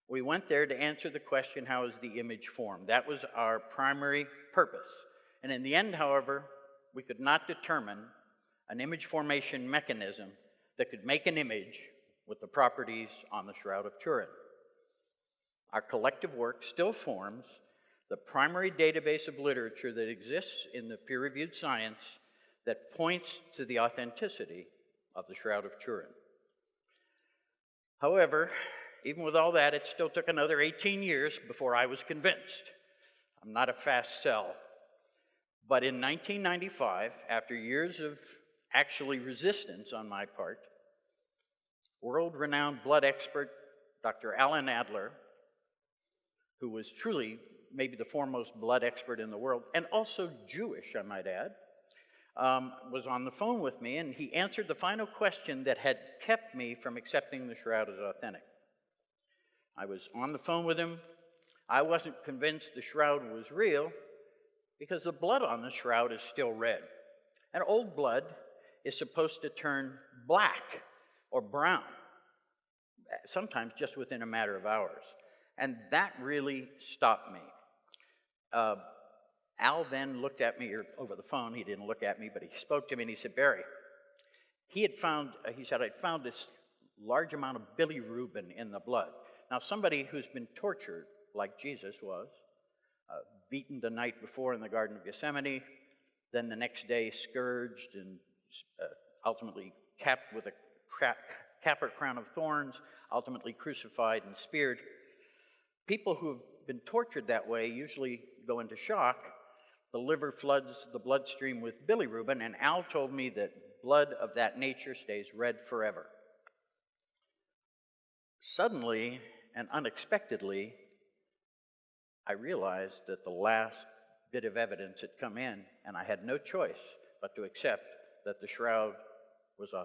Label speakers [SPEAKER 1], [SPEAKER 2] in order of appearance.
[SPEAKER 1] We went there to answer the question, how is the image formed? That was our primary purpose. And in the end, however, we could not determine an image formation mechanism that could make an image with the properties on the Shroud of Turin. Our collective work still forms the primary database of literature that exists in the peer-reviewed science that points to the authenticity of the Shroud of Turin. However, even with all that, it still took another 18 years before I was convinced. I'm not a fast sell. But in 1995, after years of actually resistance on my part, world-renowned blood expert Dr. Alan Adler, who was truly maybe the foremost blood expert in the world, and also Jewish, I might add, was on the phone with me, and he answered the final question that had kept me from accepting the Shroud as authentic. I was on the phone with him. I wasn't convinced the Shroud was real because the blood on the Shroud is still red. And old blood is supposed to turn black or brown, sometimes just within a matter of hours. And that really stopped me. Al then looked at me over the phone. He didn't look at me, but he spoke to me and he said, Barrie, he said, I'd found this large amount of bilirubin in the blood. Now, somebody who's been tortured, like Jesus was, beaten the night before in the Garden of Gethsemane, then the next day scourged and ultimately capped with a capper crown of thorns, ultimately crucified and speared. People who have been tortured that way usually go into shock. The liver floods the bloodstream with bilirubin, and Al told me that blood of that nature stays red forever. Suddenly and unexpectedly, I realized that the last bit of evidence had come in, and I had no choice but to accept that the Shroud was authentic.